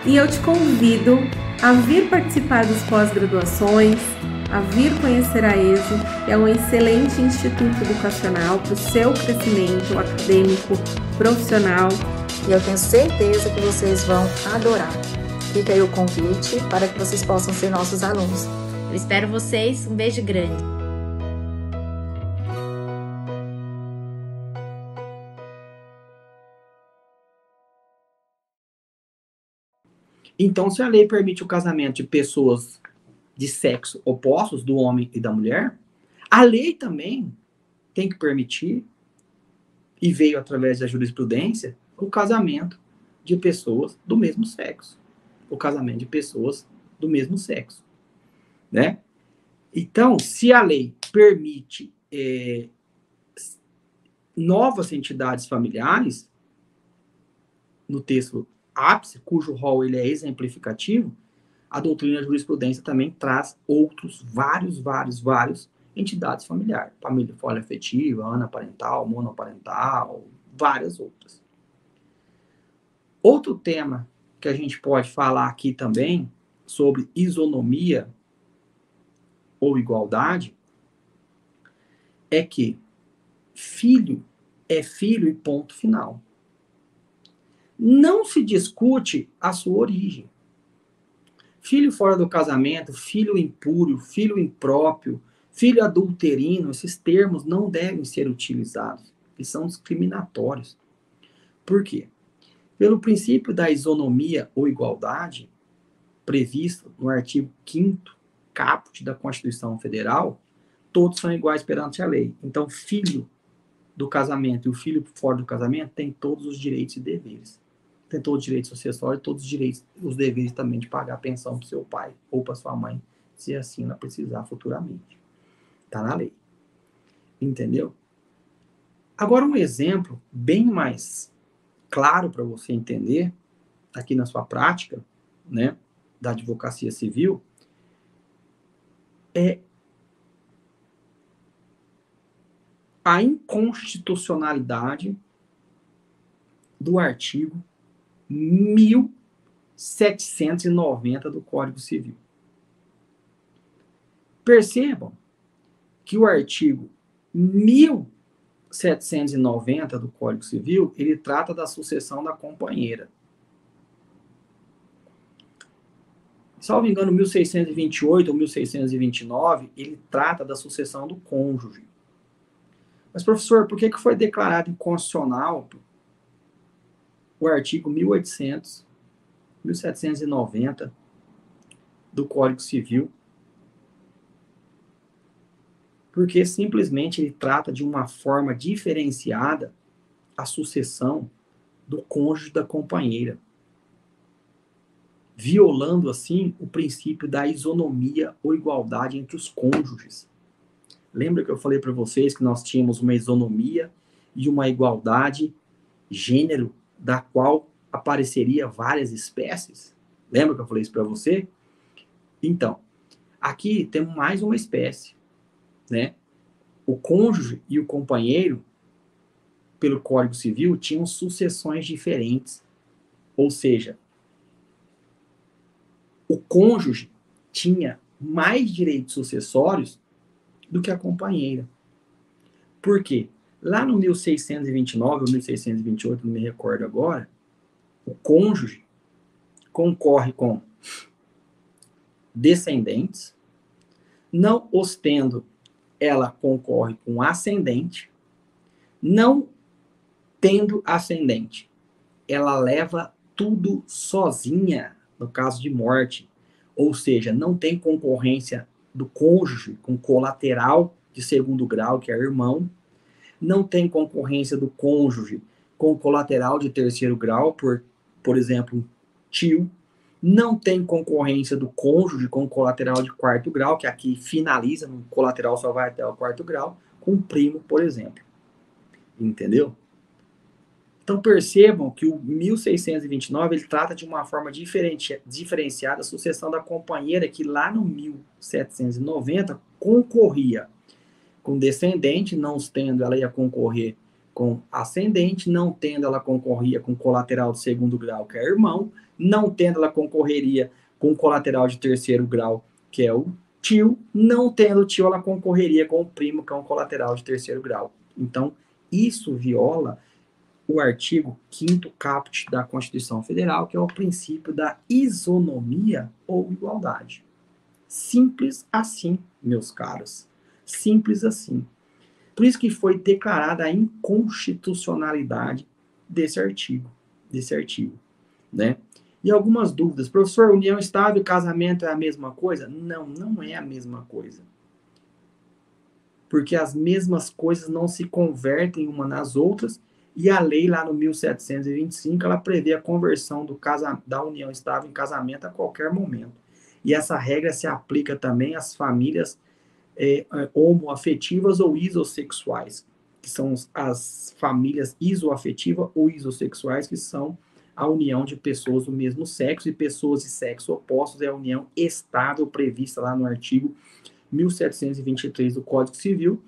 E eu te convido a vir participar das pós-graduações, a vir conhecer a ESO, que é um excelente instituto educacional para o seu crescimento acadêmico, profissional. E eu tenho certeza que vocês vão adorar. Fica aí o convite para que vocês possam ser nossos alunos. Eu espero vocês. Um beijo grande. Então, se a lei permite o casamento de pessoas de sexo opostos, do homem e da mulher, a lei também tem que permitir, e veio através da jurisprudência, o casamento de pessoas do mesmo sexo. O casamento de pessoas do mesmo sexo. Né? Então, se a lei permite novas entidades familiares, no texto ápice, cujo rol ele é exemplificativo, a doutrina da jurisprudência também traz outros, vários entidades familiares. Família poliafetiva, anaparental, monoparental, várias outras. Outro tema que a gente pode falar aqui também, sobre isonomia ou igualdade, é que filho é filho e ponto final. Não se discute a sua origem. Filho fora do casamento, filho impúrio, filho impróprio, filho adulterino, esses termos não devem ser utilizados. Eles são discriminatórios. Por quê? Pelo princípio da isonomia ou igualdade, previsto no artigo 5º caput da Constituição Federal, todos são iguais perante a lei. Então, filho do casamento e o filho fora do casamento têm todos os direitos e deveres. Tem todos os direitos sucessórios, todos os direitos, os deveres também de pagar pensão para seu pai ou para sua mãe, se assim ela precisar futuramente. Está na lei. Entendeu? Agora, um exemplo bem mais claro para você entender, aqui na sua prática, né, da advocacia civil, é a inconstitucionalidade do artigo 1790 do Código Civil. Percebam que o artigo 1790 do Código Civil, ele trata da sucessão da companheira. Salvo engano, 1628 ou 1629, ele trata da sucessão do cônjuge. Mas, professor, por que foi declarado inconstitucional o artigo 1790 do Código Civil? Porque simplesmente ele trata de uma forma diferenciada a sucessão do cônjuge da companheira, violando assim o princípio da isonomia ou igualdade entre os cônjuges. Lembra que eu falei para vocês que nós tínhamos uma isonomia e uma igualdade gênero, da qual apareceria várias espécies? Lembra que eu falei isso para você? Então, aqui temos mais uma espécie, né? O cônjuge e o companheiro, pelo Código Civil, tinham sucessões diferentes. Ou seja, o cônjuge tinha mais direitos sucessórios do que a companheira. Por quê? Lá no 1629 ou 1628, não me recordo agora, o cônjuge concorre com descendentes, não ostendo ela concorre com ascendente. Não tendo ascendente, ela leva tudo sozinha, no caso de morte. Ou seja, não tem concorrência do cônjuge com colateral de segundo grau, que é irmão. Não tem concorrência do cônjuge com colateral de terceiro grau, por exemplo, tio. Não tem concorrência do cônjuge com colateral de quarto grau, que aqui finaliza, no colateral só vai até o quarto grau, com primo, por exemplo. Entendeu? Então percebam que o 1629 ele trata de uma forma diferenciada a sucessão da companheira, que lá no 1790 concorria com descendente, não tendo ela ia concorrer com ascendente, não tendo ela concorria com colateral de segundo grau, que é irmão, não tendo ela concorreria com colateral de terceiro grau, que é o tio, não tendo tio ela concorreria com o primo, que é um colateral de terceiro grau. Então, isso viola o artigo 5º caput da Constituição Federal, que é o princípio da isonomia ou igualdade. Simples assim, meus caros. Simples assim. Por isso que foi declarada a inconstitucionalidade desse artigo, né? E algumas dúvidas. Professor, união estável e casamento é a mesma coisa? Não, não é a mesma coisa. Porque as mesmas coisas não se convertem uma nas outras, e a lei lá no 1725, ela prevê a conversão da união estável em casamento a qualquer momento. E essa regra se aplica também às famílias homoafetivas ou isossexuais, que são as famílias isoafetivas ou isossexuais, que são a união de pessoas do mesmo sexo, e pessoas de sexo opostos é a união estável prevista lá no artigo 1723 do Código Civil,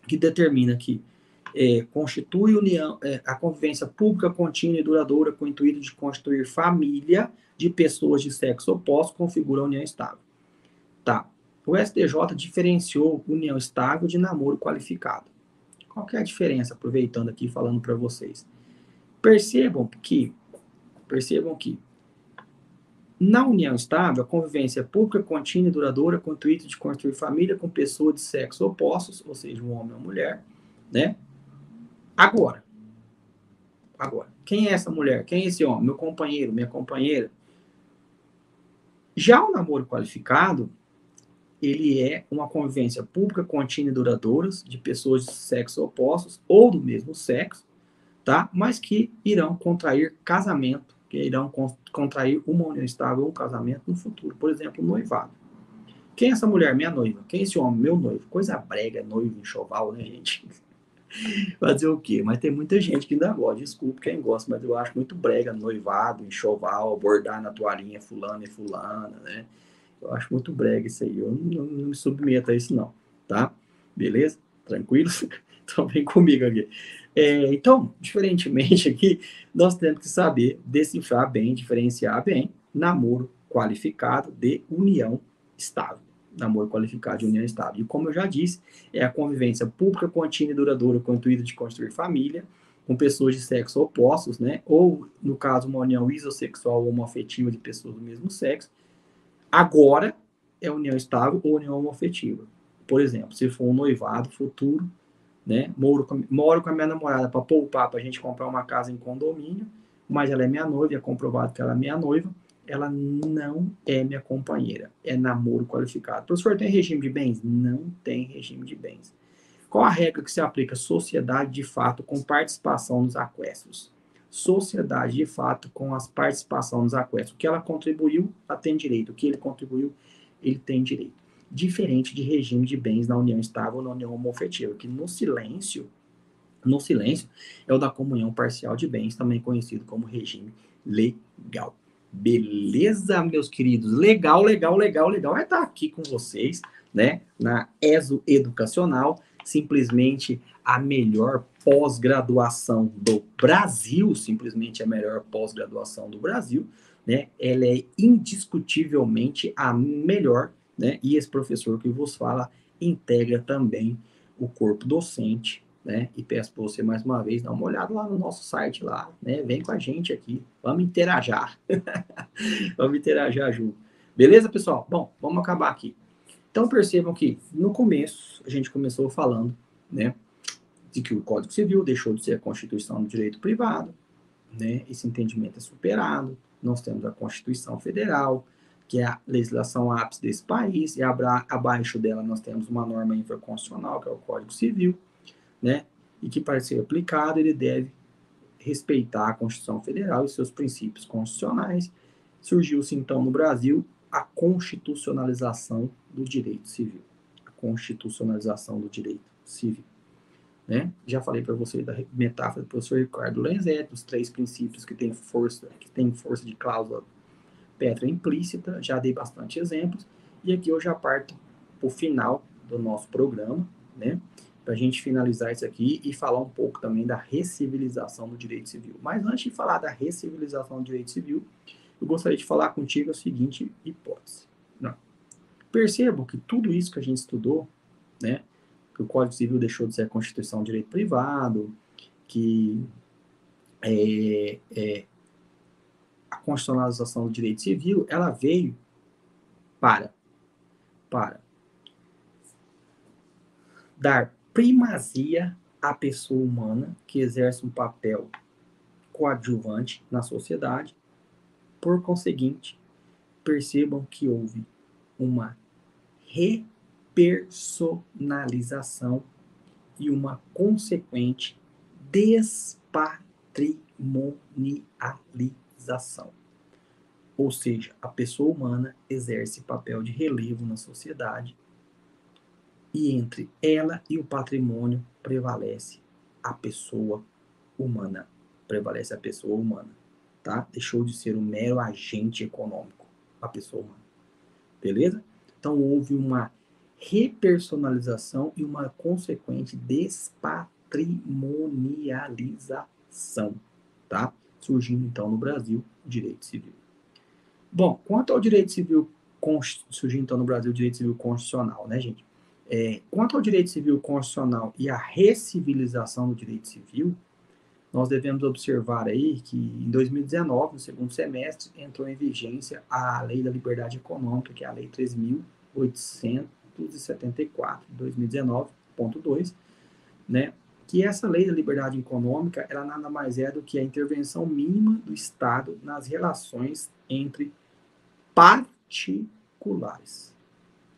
que determina que constitui união, a convivência pública, contínua e duradoura com o intuito de constituir família de pessoas de sexo oposto, configura a união estável. Tá. O STJ diferenciou união estável de namoro qualificado. Qual que é a diferença? Aproveitando aqui, falando para vocês. Percebam que na união estável, a convivência pública, contínua e duradoura com o intuito de construir família com pessoas de sexo opostos, ou seja, um homem ou uma mulher, né? Agora, quem é essa mulher? Quem é esse homem? Meu companheiro, minha companheira. Já o namoro qualificado, ele é uma convivência pública, contínua e duradoura de pessoas de sexo opostos ou do mesmo sexo, tá? Mas que irão contrair casamento, que irão contrair uma união estável ou um casamento no futuro. Por exemplo, noivado. Quem é essa mulher? Minha noiva. Quem é esse homem? Meu noivo. Coisa brega, noivo, enxoval, né, gente? Fazer o quê? Mas tem muita gente que ainda gosta. Desculpa quem gosta, mas eu acho muito brega, noivado, enxoval, bordar na toalhinha fulano e fulana, né? Eu acho muito brega isso aí. Eu não me submeto a isso, não. Tá? Beleza? Tranquilos? Então, vem comigo aqui. Então, diferentemente aqui, nós temos que saber decifrar bem, diferenciar bem namoro qualificado de união estável. Namoro qualificado de união estável. E como eu já disse, é a convivência pública, contínua e duradoura com o intuito de construir família, com pessoas de sexo opostos, né? Ou, no caso, uma união isossexual ou homoafetiva de pessoas do mesmo sexo. Agora, é união estável ou união homoafetiva. Por exemplo, se for um noivado futuro, né? Moro com a minha namorada para poupar, para a gente comprar uma casa em condomínio, mas ela é minha noiva, é comprovado que ela é minha noiva, ela não é minha companheira, é namoro qualificado. Professor, tem regime de bens? Não tem regime de bens. Qual a regra que se aplica? Sociedade de fato com participação nos aquestos. Sociedade de fato com a participação nos aquestos. O que ela contribuiu, ela tem direito. O que ele contribuiu, ele tem direito. Diferente de regime de bens na união estável ou na união homoafetiva, que no silêncio é o da comunhão parcial de bens, também conhecido como regime legal. Beleza, meus queridos? Legal. Vai estar aqui com vocês, né? Na ESO Educacional, simplesmente a melhor pós-graduação do Brasil, simplesmente a melhor pós-graduação do Brasil, né? Ela é indiscutivelmente a melhor, né? E esse professor que vos fala integra também o corpo docente, né? E peço para você mais uma vez dar uma olhada lá no nosso site lá, né? Vem com a gente aqui, vamos interajar. Vamos interajar junto. Beleza, pessoal? Bom, vamos acabar aqui. Então, percebam que, no começo, a gente começou falando, né, de que o Código Civil deixou de ser a Constituição do Direito Privado, né, esse entendimento é superado, nós temos a Constituição Federal, que é a legislação ápice desse país, e abaixo dela nós temos uma norma infraconstitucional, que é o Código Civil, né, e que, para ser aplicado, ele deve respeitar a Constituição Federal e seus princípios constitucionais. Surgiu-se, então, no Brasil, a constitucionalização do direito civil. A constitucionalização do direito civil. Né? Já falei para você da metáfora do professor Ricardo Lorenzetti, dos 3 princípios que têm força de cláusula pétrea implícita, já dei bastante exemplos, e aqui eu já parto para o final do nosso programa, né? Para a gente finalizar isso aqui e falar um pouco também da recivilização do direito civil. Mas antes de falar da recivilização do direito civil, eu gostaria de falar contigo a seguinte hipótese. Não. Percebam que tudo isso que a gente estudou, né, que o Código Civil deixou de ser a Constituição do Direito Privado, que a constitucionalização do direito civil, ela veio para dar primazia à pessoa humana que exerce um papel coadjuvante na sociedade. Por conseguinte, percebam que houve uma repersonalização e uma consequente despatrimonialização. Ou seja, a pessoa humana exerce papel de relevo na sociedade e entre ela e o patrimônio prevalece a pessoa humana. Prevalece a pessoa humana, tá? Deixou de ser um mero agente econômico, a pessoa humana. Beleza? Então, houve uma repersonalização e uma consequente despatrimonialização, tá? Surgindo, então, no Brasil, o direito civil. Bom, quanto ao direito civil, surgindo, então, no Brasil, o direito civil constitucional, né, gente? Quanto ao direito civil constitucional e a recivilização do direito civil, nós devemos observar aí que em 2019, no segundo semestre, entrou em vigência a Lei da Liberdade Econômica, que é a Lei 3.874, de 2019.2, né? Que essa Lei da Liberdade Econômica, ela nada mais é do que a intervenção mínima do Estado nas relações entre particulares.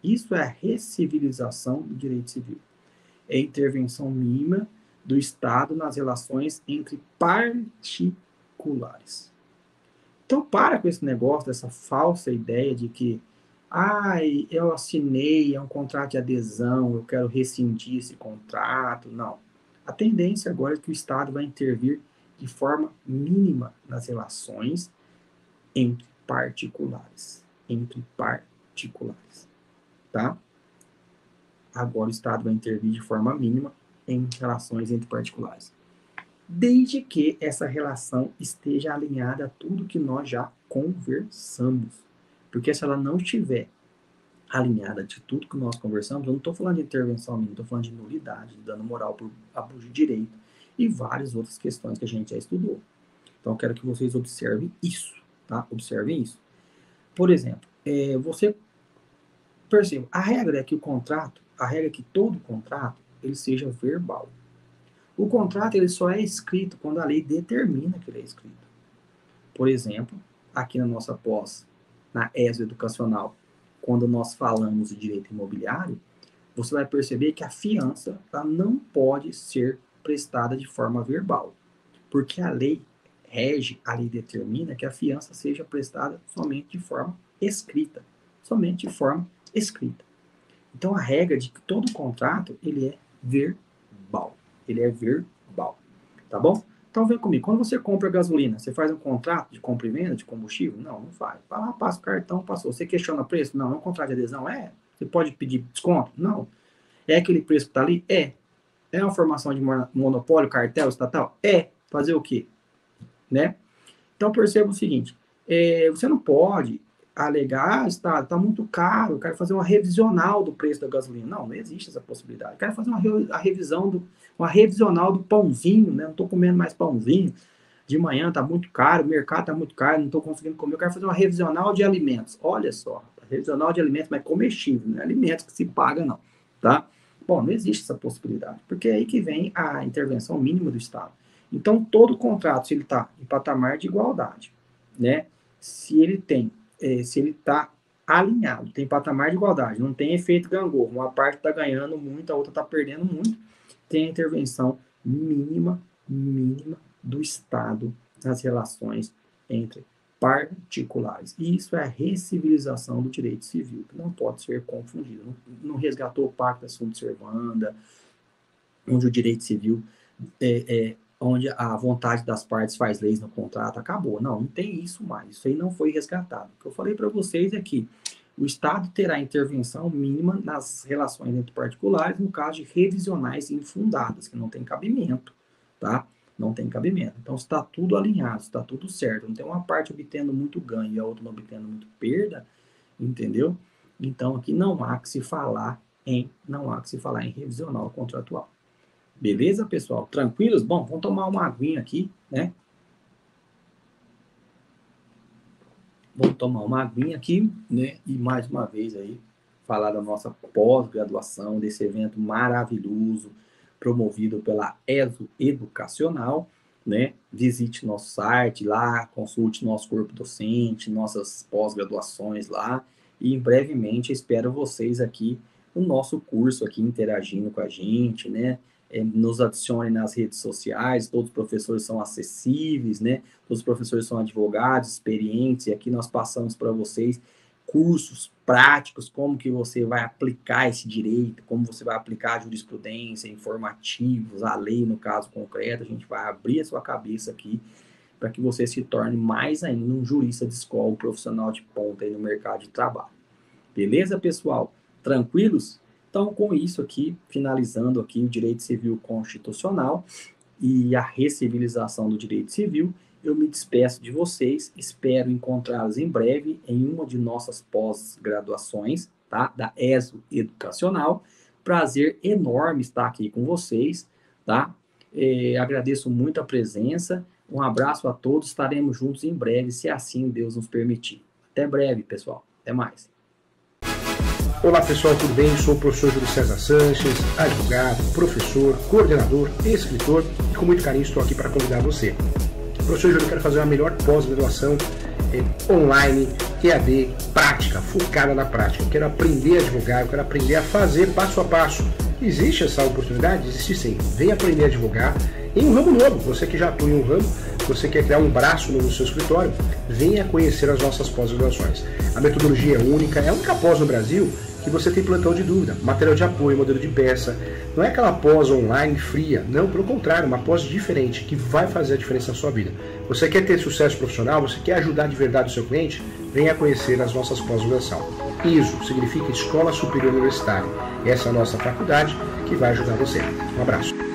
Isso é a recivilização do direito civil. É a intervenção mínima do Estado nas relações entre particulares. Então, para com esse negócio, dessa falsa ideia de que eu assinei, é um contrato de adesão, eu quero rescindir esse contrato. Não. A tendência agora é que o Estado vai intervir de forma mínima nas relações entre particulares. Entre particulares. Tá? Agora o Estado vai intervir de forma mínima em relações entre particulares. Desde que essa relação esteja alinhada a tudo que nós já conversamos. Porque se ela não estiver alinhada de tudo que nós conversamos, eu não estou falando de intervenção mínima, estou falando de nulidade, de dano moral por abuso de direito e várias outras questões que a gente já estudou. Então eu quero que vocês observem isso, tá? Observem isso. Por exemplo, você perceba, a regra é que todo contrato ele seja verbal. O contrato ele só é escrito quando a lei determina que ele é escrito. Por exemplo, aqui na nossa pós, na ESO educacional, quando nós falamos de direito imobiliário, você vai perceber que a fiança ela não pode ser prestada de forma verbal, porque a lei rege, a lei determina que a fiança seja prestada somente de forma escrita. Somente de forma escrita. Então, a regra de que todo contrato, ele é verbal. Ele é verbal. Tá bom? Então, vem comigo. Quando você compra gasolina, você faz um contrato de compra e venda de combustível? Não, não faz. Vai lá, passa o cartão, passou. Você questiona o preço? Não. É um contrato de adesão? É. Você pode pedir desconto? Não. É aquele preço que está ali? É. É uma formação de monopólio, cartel, estatal? É. Fazer o quê? Né? Então, perceba o seguinte. Você não pode alegar, está muito caro, eu quero fazer uma revisional do preço da gasolina. Não existe essa possibilidade. Eu quero fazer uma revisional do pãozinho, né? Não estou comendo mais pãozinho. De manhã está muito caro, o mercado está muito caro, não estou conseguindo comer. Eu quero fazer uma revisional de alimentos. Olha só, Revisional de alimentos, mas comestível, não é alimentos que se paga, não, tá? Bom, não existe essa possibilidade, porque é aí que vem a intervenção mínima do Estado. Então, todo contrato, se ele está em patamar de igualdade, né? Se ele está alinhado, tem patamar de igualdade, não tem efeito gangorra, uma parte está ganhando muito, a outra está perdendo muito, tem a intervenção mínima do Estado nas relações entre particulares. E isso é a recivilização do direito civil, que não pode ser confundido. Não resgatou o Pacto da Sunt Servanda, onde o direito civil, onde a vontade das partes faz leis no contrato, acabou. Não tem isso mais. Isso aí não foi resgatado. O que eu falei para vocês é que o Estado terá intervenção mínima nas relações entre particulares, no caso de revisionais infundadas, que não tem cabimento, tá? Não tem cabimento. Então, está tudo alinhado, está tudo certo. Não tem uma parte obtendo muito ganho e a outra não obtendo muito perda, entendeu? Então, aqui não há que se falar em revisional contratual. Beleza, pessoal? Tranquilos? Bom, vamos tomar uma aguinha aqui, né? Vamos tomar uma aguinha aqui, né? E mais uma vez aí, falar da nossa pós-graduação, desse evento maravilhoso, promovido pela ESO Educacional, né? Visite nosso site lá, consulte nosso corpo docente, nossas pós-graduações lá, e em brevemente espero vocês aqui no nosso curso aqui, interagindo com a gente, né? Nos adicione nas redes sociais, todos os professores são acessíveis, né? Todos os professores são advogados, experientes, e aqui nós passamos para vocês cursos práticos, como que você vai aplicar esse direito, como você vai aplicar a jurisprudência, informativos, a lei no caso concreto. A gente vai abrir a sua cabeça aqui para que você se torne mais ainda um jurista de escola, um profissional de ponta aí no mercado de trabalho. Beleza, pessoal? Tranquilos? Então, com isso aqui, finalizando aqui o direito civil constitucional e a recivilização do direito civil, eu me despeço de vocês, espero encontrá-los em breve em uma de nossas pós-graduações, tá? Da ESO Educacional. Prazer enorme estar aqui com vocês, tá? Agradeço muito a presença, um abraço a todos, estaremos juntos em breve, se assim Deus nos permitir. Até breve, pessoal. Até mais. Olá pessoal, tudo bem? Sou o professor Júlio César Sanches, advogado, professor, coordenador, escritor, e com muito carinho estou aqui para convidar você. Professor Júlio, eu quero fazer a melhor pós-graduação online, EAD, prática, focada na prática. Eu quero aprender a advogar, eu quero aprender a fazer passo a passo. Existe essa oportunidade? Existe sim. Venha aprender a advogar em um ramo novo. Você que já atua em um ramo, você quer criar um braço no seu escritório, venha conhecer as nossas pós-graduações. A metodologia é única, é a única pós no Brasil que você tem plantão de dúvida, material de apoio, modelo de peça. Não é aquela pós online fria, não, pelo contrário, uma pós diferente que vai fazer a diferença na sua vida. Você quer ter sucesso profissional, você quer ajudar de verdade o seu cliente, venha conhecer as nossas pós-graduação. ISO significa Escola Superior Universitária. Essa é a nossa faculdade que vai ajudar você. Um abraço.